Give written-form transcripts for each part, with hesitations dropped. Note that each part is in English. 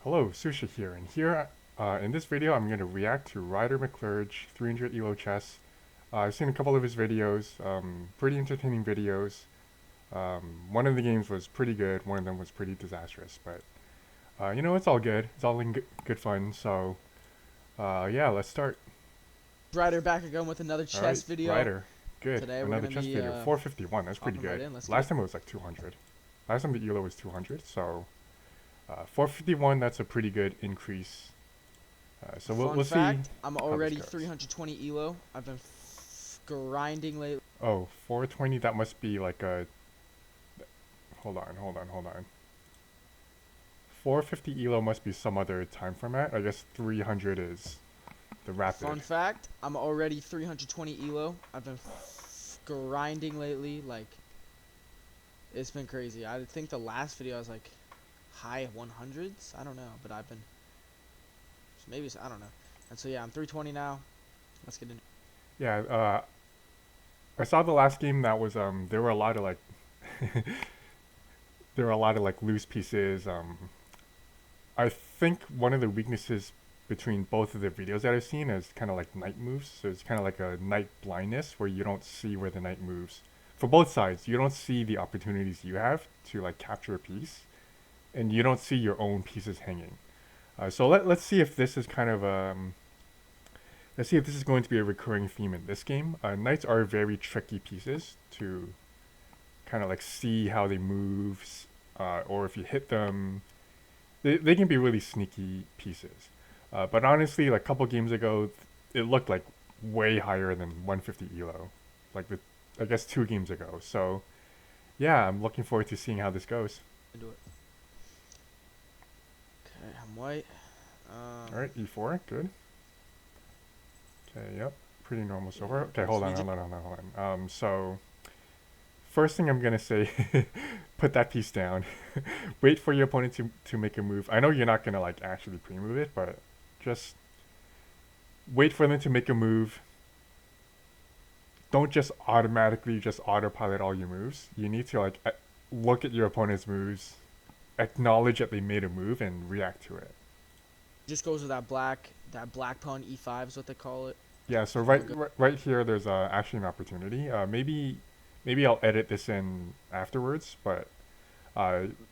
Hello, Sushi here, and in this video I'm going to react to Ryder McClurge 300 ELO chess. I've seen a couple of his videos, pretty entertaining videos. One of the games was pretty good, one of them was pretty disastrous, but it's all good. It's all in good fun, so yeah, let's start. Ryder back again with another chess Alright, video. Ryder, good. Today we're Another gonna chess be video, 451, that's pretty hopping right good. in. Let's get Last it. time it was like 200. Last time the ELO was 200, so 451, that's a pretty good increase. So Fun we'll see fact: I'm how this already goes. 320 ELO. I've been grinding lately. Oh, 420, that must be like a... Hold on. 450 ELO must be some other time format. I guess 300 is the rapid. Fun fact: I'm already 320 ELO. I've been grinding lately. Like, it's been crazy. I think the last video I was like high 100s. I don't know, but I've been maybe I don't know. And so yeah, I'm 320 now. Let's get into. Yeah, I saw the last game that was, there were a lot of like... there were a lot of like loose pieces. I think one of the weaknesses between both of the videos that I've seen is kind of like knight moves. So it's kind of like a knight blindness where you don't see where the knight moves. For both sides, you don't see the opportunities you have to like capture a piece, and you don't see your own pieces hanging. So let's see if this is kind of let's see if this is going to be a recurring theme in this game. Knights are very tricky pieces to kind of like see how they move, or if you hit them, they can be really sneaky pieces. But honestly, like a couple games ago, it looked like way higher than 150 ELO, like I guess 2 games ago. So yeah, I'm looking forward to seeing how this goes. Into it. Okay, I'm white. All right, E4, good. Okay, yep, pretty normal so far. Okay, Nice. hold on. So first thing I'm gonna say, put that piece down. Wait for your opponent to make a move. I know you're not gonna like actually pre-move it, but just wait for them to make a move. Don't just automatically just autopilot all your moves. You need to like look at your opponent's moves, acknowledge that they made a move, and react to it. Just goes with that black pawn e5 is what they call it. Yeah. So right here, there's actually an opportunity. Maybe I'll edit this in afterwards, but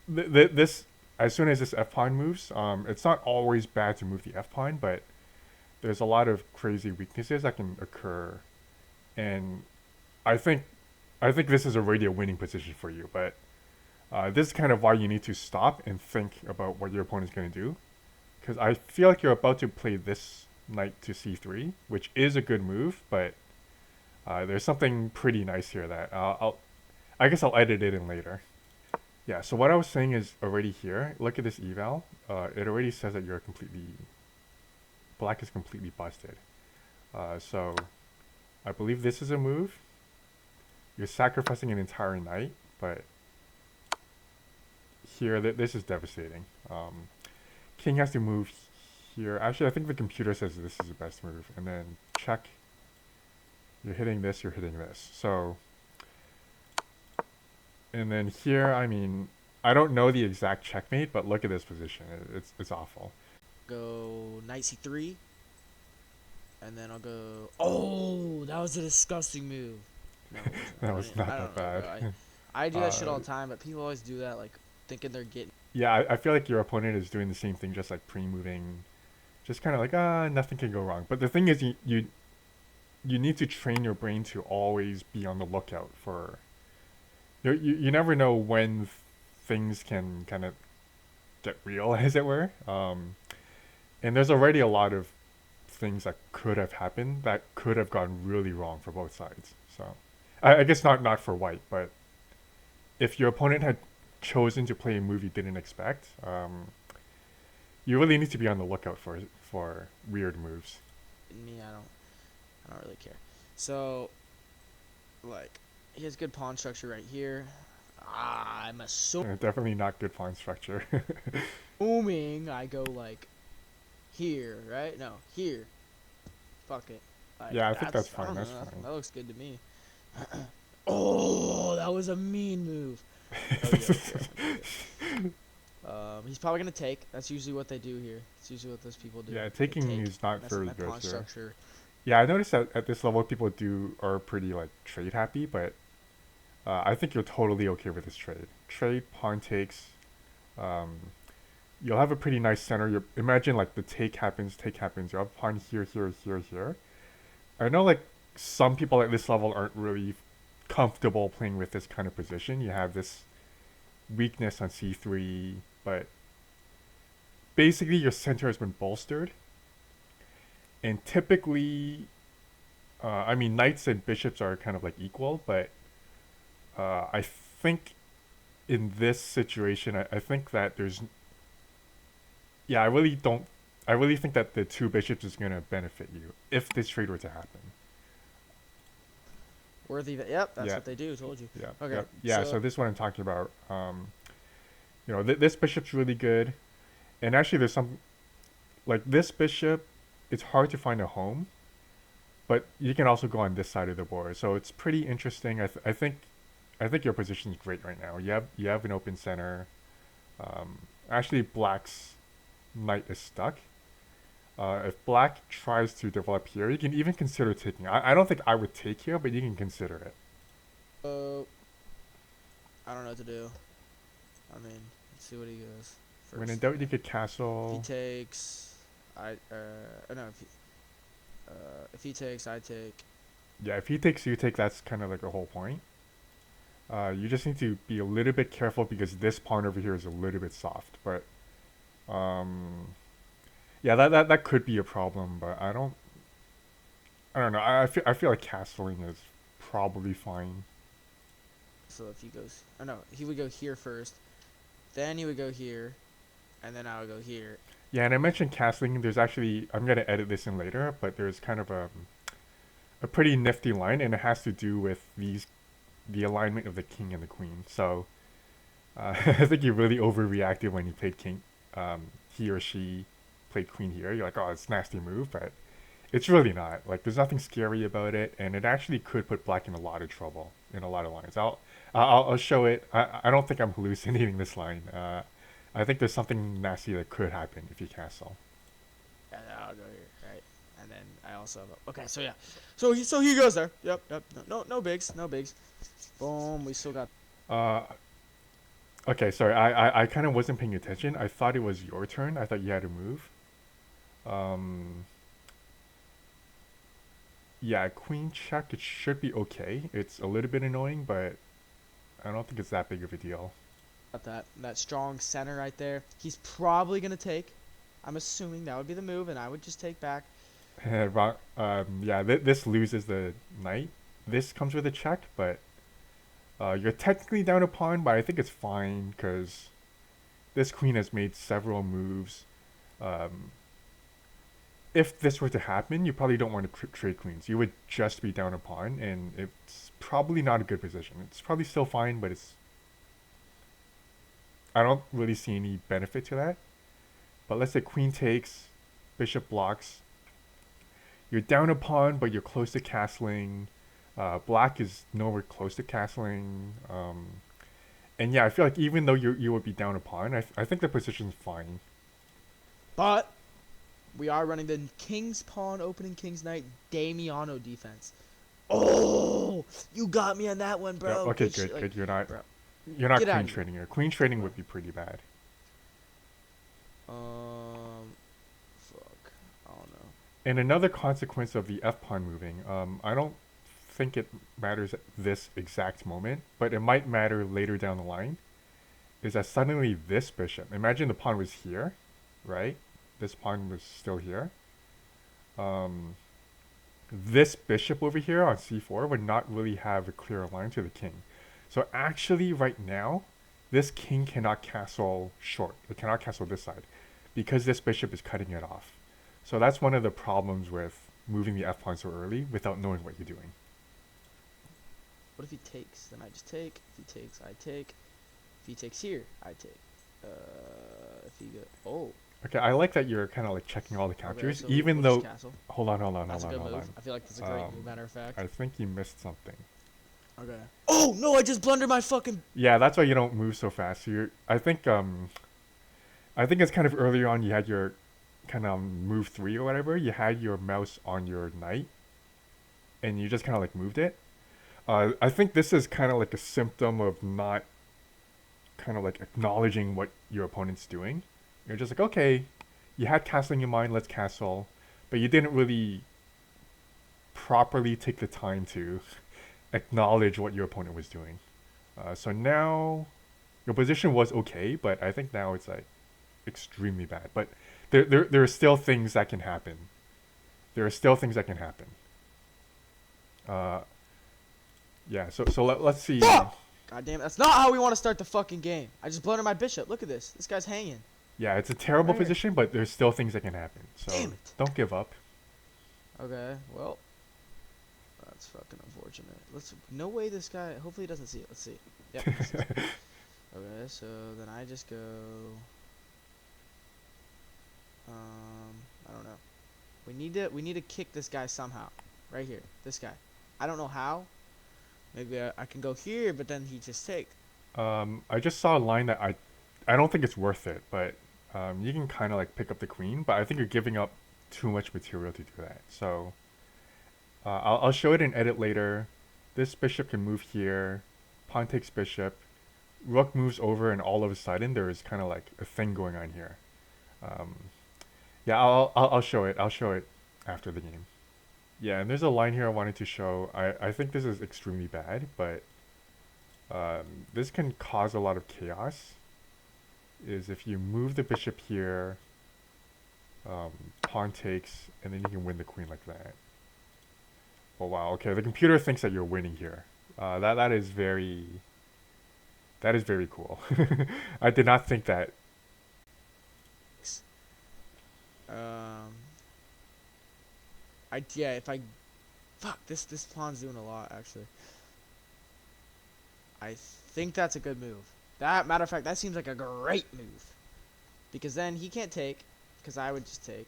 this, as soon as this f pawn moves, it's not always bad to move the f pawn, but there's a lot of crazy weaknesses that can occur, and I think this is already a winning position for you. But this is kind of why you need to stop and think about what your opponent's going to do, because I feel like you're about to play this knight to c3, which is a good move, but there's something pretty nice here that I guess I'll edit it in later. Yeah, so what I was saying is already here, look at this eval. It already says that black is completely busted. So I believe this is a move. You're sacrificing an entire knight, but here, this is devastating. King has to move here. Actually, I think the computer says this is the best move. And then check. You're hitting this, you're hitting this. So, and then here, I mean, I don't know the exact checkmate, but look at this position. It's awful. Go knight c3, and then I'll go. Oh, that was a disgusting move. No, it wasn't. That was not that bad. I do that shit all the time, but people always do that, like thinking they're getting. Yeah, I feel like your opponent is doing the same thing, just like pre-moving, just kind of like nothing can go wrong. But the thing is, you need to train your brain to always be on the lookout for. You never know when things can kind of get real, as it were. And there's already a lot of things that could have happened that could have gone really wrong for both sides. So, I guess not for white, but if your opponent had chosen to play a move you didn't expect, you really need to be on the lookout for weird moves. Me, I don't really care. So, like, he has good pawn structure right here. I'm Definitely not good pawn structure. assuming I go like here, right? No, here. Fuck it. Like, Yeah, I think that's fine. I don't That's know, fine. that looks good to me. Oh, that was a mean move. Okay. He's probably gonna take. That's usually what they do here. It's usually what those people do. Yeah, They taking take, is not mess up very my good pawn here. structure. Yeah, I noticed that at this level, people are pretty like trade happy, but I think you're totally okay with this trade. Trade pawn takes. Um, you'll have a pretty nice center. Imagine like the take happens. You have pawn here, here, here, here. I know like some people at this level aren't really comfortable playing with this kind of position. You have this weakness on c3, but basically your center has been bolstered. And typically, I mean, knights and bishops are kind of like equal, but I think in this situation, I think that yeah, I really don't. I really think that the two bishops is going to benefit you if this trade were to happen. Worthy. Yep, that's Yeah, what they do. Told you. yeah, Okay, yeah, yeah. so So this is what I'm talking about. This bishop's really good, and actually, there's some like this bishop. It's hard to find a home, but you can also go on this side of the board, so it's pretty interesting. I think your position is great right now. You have an open center. Actually, Black's knight is stuck. If Black tries to develop here, you can even consider taking. I don't think I would take here, but you can consider it. uh, I don't know what to do. I mean, let's see what he goes When in first. doubt, you could If he castle. takes, no. If he takes, I take. Yeah, if he takes, you take. That's kind of like the whole point. You just need to be a little bit careful because this pawn over here is a little bit soft. But um, yeah, that could be a problem. But I don't know. I feel like castling is probably fine. So if he goes, oh no, he would go here first. Then he would go here, and then I would go here. Yeah, and I mentioned castling. There's actually I'm gonna edit this in later, but there's kind of a pretty nifty line, and it has to do with the alignment of the king and the queen. So I think you really overreacted when you played king. He or she played queen here. You're like, oh, it's a nasty move, but it's really not. Like, there's nothing scary about it, and it actually could put black in a lot of trouble in a lot of lines. I'll show it. I don't think I'm hallucinating this line. I think there's something nasty that could happen if you castle. And then I'll go here, right? And then I also have okay. So yeah, so he goes there. Yep. No bigs, no bigs. Boom. We still got. Uh, okay, sorry. I kind of wasn't paying attention. I thought it was your turn. I thought you had to move. Um, yeah, queen check. It should be okay. It's a little bit annoying, but I don't think it's that big of a deal. Got that strong center right there. He's probably gonna take. I'm assuming that would be the move, and I would just take back. Yeah, this loses the knight. This comes with a check, but you're technically down a pawn, but I think it's fine because this queen has made several moves. Um, if this were to happen, you probably don't want to trade queens. You would just be down a pawn, and it's probably not a good position. It's probably still fine, but I don't really see any benefit to that. But let's say queen takes, bishop blocks. You're down a pawn, but you're close to castling. Black is nowhere close to castling. And yeah, I feel like even though you would be down a pawn, I think the position's fine. But we are running the king's pawn, opening king's knight, Damiano defense. Oh, you got me on that one, Yeah, bro. okay, Good shit, good. bro. You're not Get out queen of here. trading here. Queen trading would be pretty bad. Fuck. I don't know. And another consequence of the f pawn moving, I don't think it matters at this exact moment, but it might matter later down the line. Is that suddenly this bishop? Imagine the pawn was here, right? This pawn was still here. This bishop over here on c4 would not really have a clear line to the king. So actually, right now, this king cannot castle short. It cannot castle this side because this bishop is cutting it off. So that's one of the problems with moving the f pawn so early without knowing what you're doing. What if he takes? Then I just take. If he takes, I take. If he takes here, I take. If he go, oh, Okay, I like that you're kind of like checking all the okay. counters, So even we'll just though. castle. Hold on, That's a good hold move. on. I feel like that's a great move. Matter of fact. I think you missed something. Okay. Oh no! I just blundered my fucking. Yeah, that's why you don't move so fast. I think I think it's kind of earlier on. You had your kind of move 3 or whatever. You had your mouse on your knight, and you just kind of like moved it. I think this is kind of like a symptom of not kind of like acknowledging what your opponent's doing. You're just like, okay, you had castling in mind, let's castle, but you didn't really properly take the time to acknowledge what your opponent was doing. So now your position was okay, but I think now it's like extremely bad. But there are still things that can happen. There are still things that can happen. Uh, yeah. So let's see. Fuck! God damn it, that's not how we want to start the fucking game. I just blundered my bishop. Look at this. This guy's hanging. Yeah, it's a terrible Right here. position, but there's still things that can happen. So Damn it. don't give up. Okay, well, that's fucking unfortunate. No way this guy. Hopefully he doesn't see it. Let's see. Yep. He sees it. Okay, so then I just go. I don't know. We need to kick this guy somehow. Right here, this guy. I don't know how. Maybe I can go here, but then he just take. I just saw a line that I don't think it's worth it, but you can kind of like pick up the queen, but I think you're giving up too much material to do that. So I'll show it in edit later. This bishop can move here. Pawn takes bishop. Rook moves over, and all of a sudden there is kind of like a thing going on here. Um, yeah, I'll show it. I'll show it after the game. Yeah, and there's a line here I wanted to show. I think this is extremely bad, but this can cause a lot of chaos. Is if you move the bishop here, pawn takes, and then you can win the queen like that. Oh wow, okay, the computer thinks that you're winning here. That is very cool. I did not think that. If I, fuck, this pawn's doing a lot actually. I think that's a good move. That, matter of fact, that seems like a great move. Because then he can't take, because I would just take.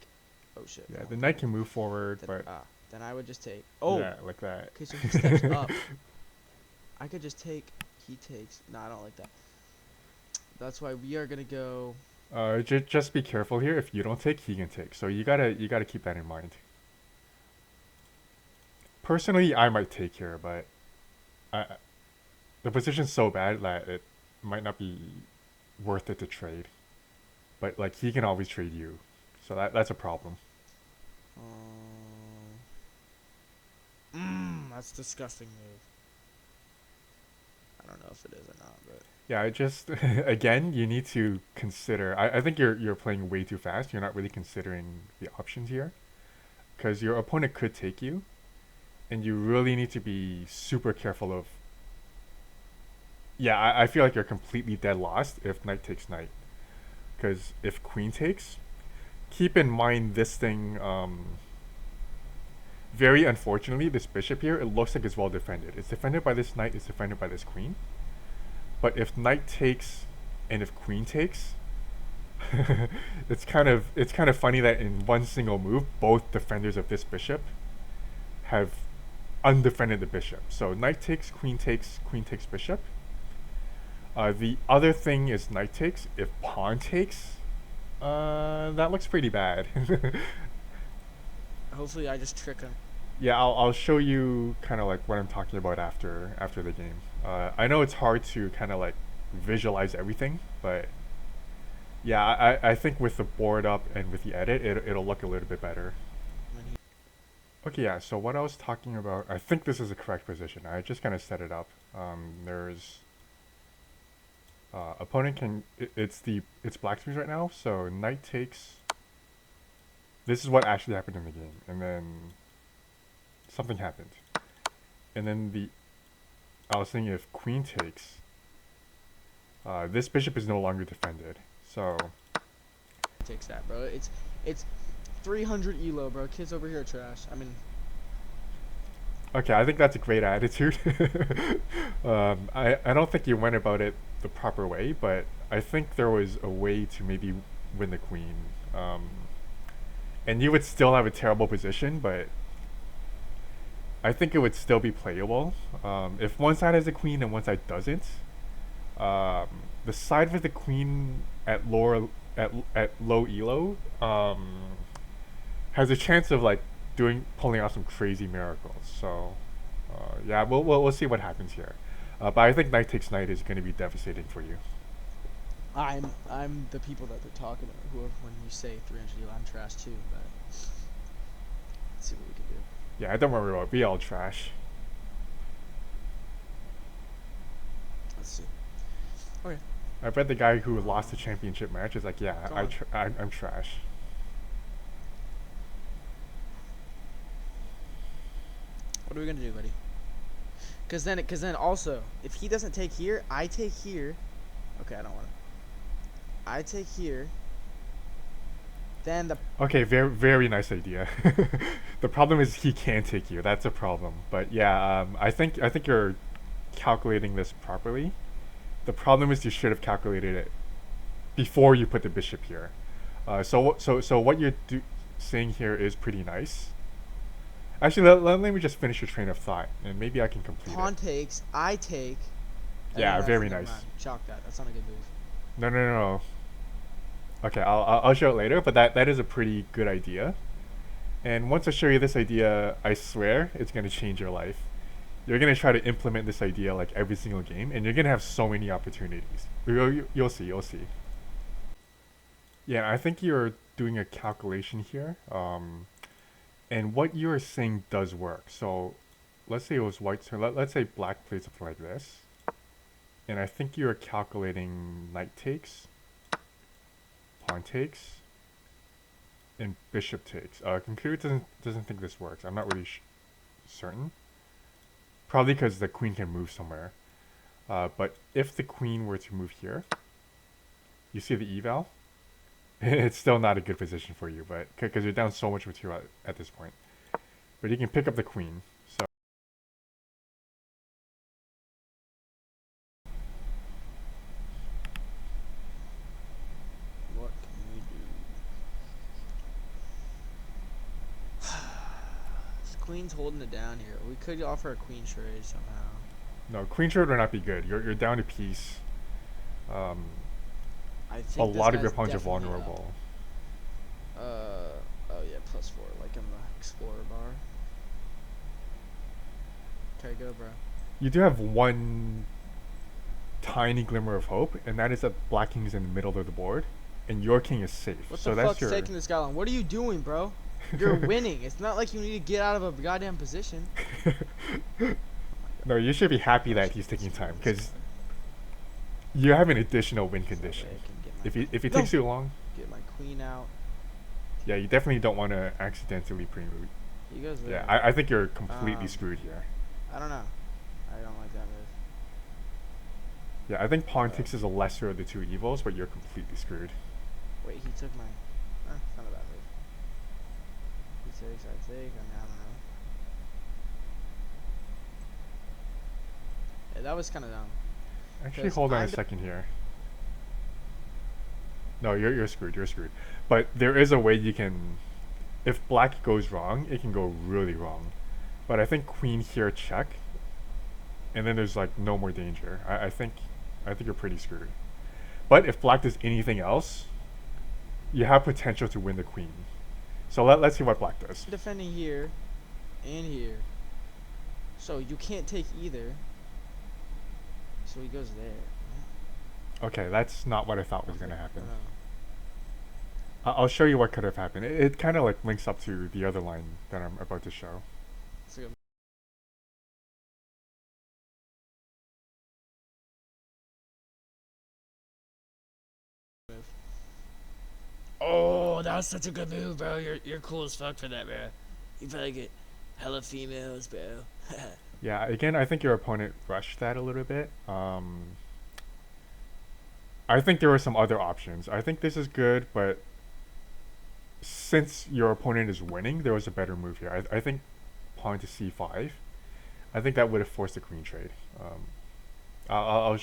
Oh shit. Yeah, no. the knight can move forward, Then, but then I would just take. Oh. yeah, like that. Okay, so he steps up. I could just take. He takes. No, I don't like that. That's why we are gonna go. Just be careful here. If you don't take, he can take. So you gotta keep that in mind. Personally, I might take here, but the position's so bad that it might not be worth it to trade. But like he can always trade you, so that's a problem. That's a disgusting move. I don't know if it is or not, but Yeah, I just again you need to consider. I think you're playing way too fast. You're not really considering the options here, because your opponent could take you, and you really need to be super careful of. Yeah, I feel like you're completely dead lost if knight takes knight, because if queen takes, keep in mind this thing. Very unfortunately, this bishop here, it looks like it's well defended. It's defended by this knight. It's defended by this queen. But if knight takes, and if queen takes, it's kind of funny that in one single move, both defenders of this bishop have undefended the bishop. So knight takes, queen takes bishop. The other thing is knight takes. If pawn takes, that looks pretty bad. hopefully I just trick him. Yeah, I'll show you kind of like what I'm talking about after the game. I know it's hard to kind of like visualize everything, but yeah, I think with the board up and with the edit, it'll look a little bit better. Okay, yeah, so what I was talking about, I think this is the correct position. I just kind of set it up. There's opponent can it's black speed right now, so knight takes. This is what actually happened in the game, and then something happened, and then I was thinking if queen takes, this bishop is no longer defended, so Takes that, bro. It's 300 ELO, bro. Kids over here are trash. I mean, okay, I think that's a great attitude. I don't think you went about it the proper way, but I think there was a way to maybe win the queen. And you would still have a terrible position, but I think it would still be playable. If one side has a queen and one side doesn't, the side with the queen at lower at low elo has a chance of like pulling out some crazy miracles. So yeah, we'll see what happens here. But I think knight takes knight is going to be devastating for you. I'm the people that they're talking about. Who when you say 300 elo, I'm trash too. But let's see what we can do. Yeah, don't worry about it. We all trash. Let's see. Okay. I bet the guy who lost the championship match is like, yeah, Go on. I'm trash. What are we gonna do, buddy? Cause then also, if he doesn't take here, I take here. Okay, I don't want to. I take here. Then the Okay, very nice idea. The problem is he can't take you. That's a problem. But yeah, I think you're calculating this properly. The problem is you should have calculated it before you put the bishop here. So what you're saying here is pretty nice. Actually, let me just finish your train of thought, and maybe I can complete pawn it. takes, I take. Yeah, very Never nice. mind. Chalk that. That's not a good move. No. Okay, I'll show it later, but that is a pretty good idea. And once I show you this idea, I swear it's gonna change your life. You're gonna try to implement this idea like every single game, and you're gonna have so many opportunities. You'll see. You'll see. Yeah, I think you're doing a calculation here. And what you're saying does work. So let's say it was white turn. Let's say black plays something like this. And I think you're calculating knight takes, pawn takes, and bishop takes. Computer doesn't think this works. I'm not really certain. Probably because the queen can move somewhere. But if the queen were to move here, you see the eval? It's still not a good position for you, but because you're down so much material at this point. But you can pick up the queen. So What can we do? This queen's holding it down here. We could offer a queen trade somehow. no, queen trade would not be good. You're down a piece. Um, I a think this lot of guy's your pawns are definitely vulnerable. up. Oh yeah, +4, like in the explorer bar. Okay, go, bro. You do have one tiny glimmer of hope, and that is that black king is in the middle of the board, and your king is safe. What So the that's fuck's your. taking this guy long? What are you doing, bro? You're winning. It's not like you need to get out of a goddamn position. No, you should be happy that he's taking time, because you have an additional win condition. If he takes too long, Get my queen out. yeah, you definitely don't want to accidentally pre-move. He goes there. Yeah, I think you're completely Um, screwed here. I don't know. I don't like that move. Yeah, I think pawn takes is a lesser of the two evils, but you're completely screwed. Wait, he took my. It's not a bad move. He takes, I take. I mean, I don't know. Yeah, that was kind of dumb. Actually, 'Cause hold on I a d- second here. No, you're screwed. You're screwed. But there is a way you can. If black goes wrong, it can go really wrong. But I think queen here check, and then there's like no more danger. I think you're pretty screwed. But if black does anything else, you have potential to win the queen. So let's see what black does. Defending here and here. So you can't take either. So he goes there. Okay, that's not what I thought was Okay, gonna happen. no. I'll show you what could have happened. It kind of like links up to the other line that I'm about to show. It's a good move. Oh, that was such a good move, bro. You're cool as fuck for that, bro. You probably get hella females, bro. Yeah, again, I think your opponent rushed that a little bit. I think there were some other options. I think this is good, but since your opponent is winning, there was a better move here. I think pawn to c5. I think that would have forced a queen trade. I'll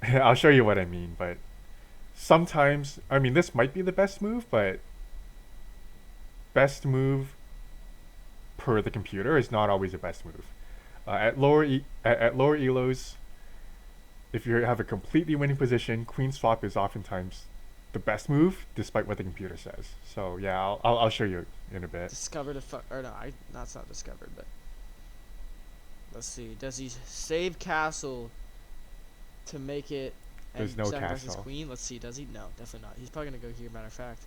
I'll show you what I mean, but sometimes, I mean, this might be the best move, but best move per the computer is not always the best move. At lower elos, if you have a completely winning position, queen swap is oftentimes the best move, despite what the computer says. So yeah, I'll show you in a bit. Discovered a fuck. Or no, that's not discovered, but. Let's see. Does he save castle to make it and There's no sacrifice his castle. queen? Let's see. Does he? No, definitely not. He's probably gonna go here. Matter of fact.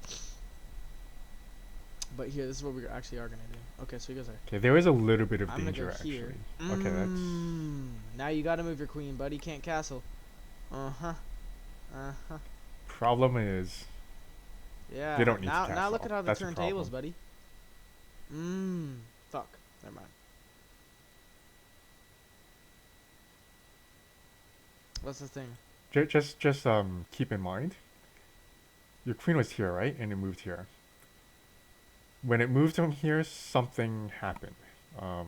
But here, this is what we actually are gonna do. Okay, so he goes there. Okay, there is a little bit of I'm gonna danger go here. actually. Okay, that's Now you gotta move your queen, buddy. Can't castle. Uh huh. Uh huh. problem is Yeah. they don't need to Now castle. look at how the That's the turntables, problem. buddy. Fuck. Never mind. What's the thing? Just keep in mind, your queen was here, right? And it moved here. When it moved from here, something happened. Um,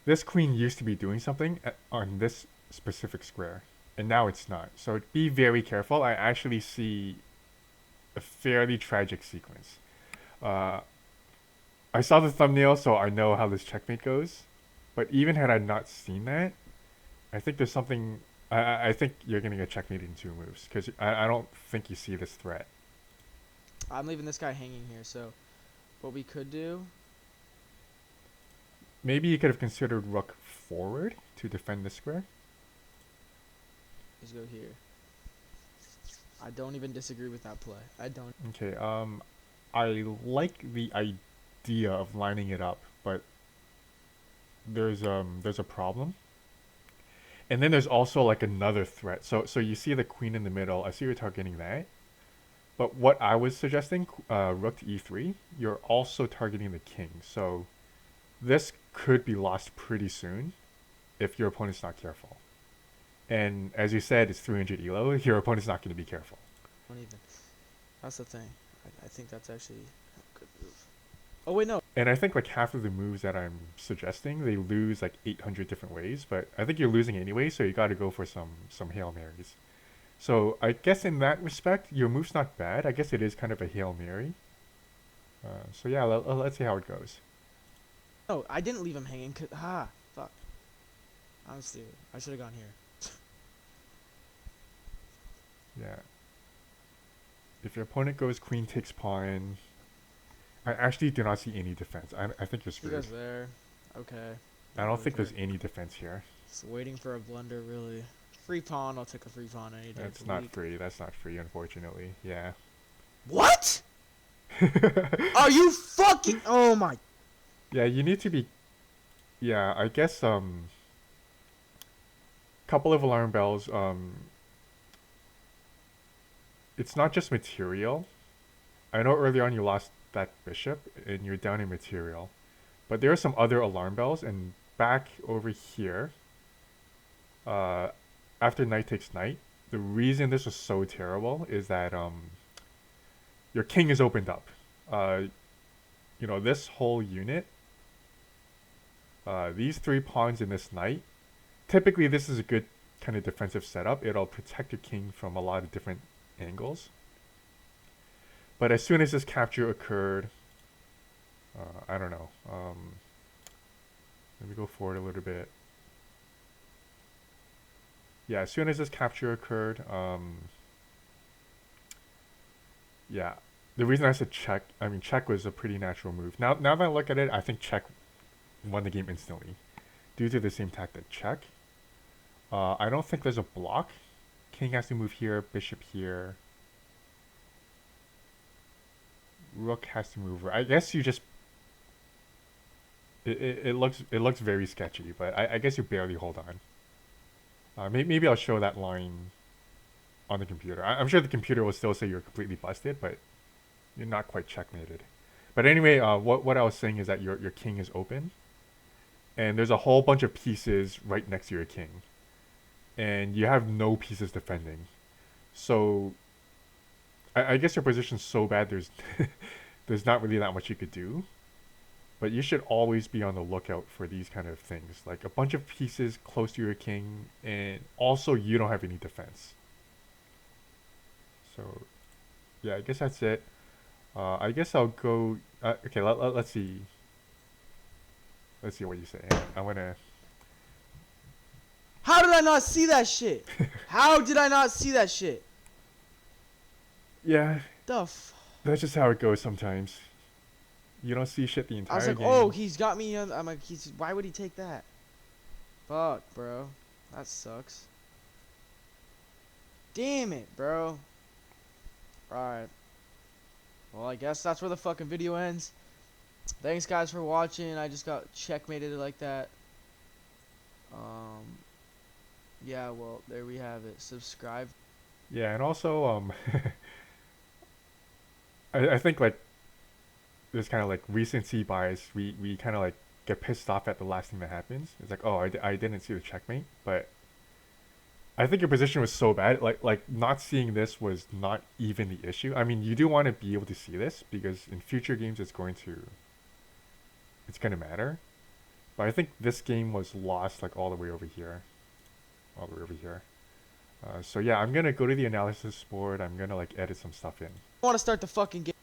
this queen used to be doing something on this specific square, and now it's not. So be very careful. I actually see a fairly tragic sequence. Uh, I saw the thumbnail, so I know how this checkmate goes. But even had I not seen that, I think there's something. I think you're gonna get checkmated in 2 moves because I don't think you see this threat. I'm leaving this guy hanging here, so what we could do. Maybe you could have considered rook forward to defend this square. Is go here. I don't even disagree with that play. I don't. Okay. I like the idea of lining it up, but there's a problem. And then there's also like another threat. So you see the queen in the middle. I see you're targeting that. But what I was suggesting, rook to e3, you're also targeting the king. So this could be lost pretty soon if your opponent's not careful. And as you said, it's 300 ELO. Your opponent's not going to be careful. Don't even. That's the thing. I think that's actually a good move. Oh wait, no. And I think like half of the moves that I'm suggesting, they lose like 800 different ways. But I think you're losing anyway, so you got to go for some Hail Marys. So I guess in that respect, your move's not bad. I guess it is kind of a Hail Mary. So yeah, let's see how it goes. No, I didn't leave him hanging. Fuck. Honestly, I should have gone here. Yeah. If your opponent goes queen takes pawn, I actually do not see any defense. I think you're He screwed. goes there. Okay. I don't think there's any defense here. Just waiting for a blunder, really. Free pawn. I'll take a free pawn any day. That's not free. That's not free, unfortunately. Yeah. What? Are you fucking? Oh my. Yeah, you need to be. Yeah, I guess couple of alarm bells. It's not just material. I know early on you lost that bishop and you're down in material, but there are some other alarm bells. And back over here, after knight takes knight, the reason this was so terrible is that your king is opened up. You know, this whole unit, these 3 pawns in this knight, typically this is a good kind of defensive setup. It'll protect your king from a lot of different angles. But as soon as this capture occurred, I don't know. Let me go forward a little bit. Yeah, as soon as this capture occurred, yeah, the reason I said check, I mean check was a pretty natural move. Now that I look at it, I think check won the game instantly, due to the same tactic. Check. I don't think there's a block. King has to move here, bishop here. Rook has to move. I guess you just. It looks very sketchy, but I guess you barely hold on. Maybe I'll show that line on the computer. I'm sure the computer will still say you're completely busted, but you're not quite checkmated. But anyway, what I was saying is that your king is open, and there's a whole bunch of pieces right next to your king, and you have no pieces defending. So I guess your position's so bad there's there's not really that much you could do. But you should always be on the lookout for these kind of things, like a bunch of pieces close to your king, and also you don't have any defense. So, yeah, I guess that's it. I guess I'll go. Okay, let's see. Let's see what you say. I wanna. How did I not see that shit? How did I not see that shit? Yeah, The f- that's just how it goes sometimes. You don't see shit the I was entire like, oh, game. he's got me. I'm like, why would he take that? Fuck, bro. That sucks. Damn it, bro. Alright. Well, I guess that's where the fucking video ends. Thanks, guys, for watching. I just got checkmated like that. Um, yeah, well, there we have it. Subscribe. Yeah, and also I think like this kind of like recency bias. We kind of like get pissed off at the last thing that happens. It's like, oh, I didn't see the checkmate, but I think your position was so bad. Like not seeing this was not even the issue. I mean, you do want to be able to see this because in future games it's gonna matter. But I think this game was lost like all the way over here, all the way over here. So yeah, I'm gonna go to the analysis board. I'm gonna like edit some stuff in. I want to start the fucking game.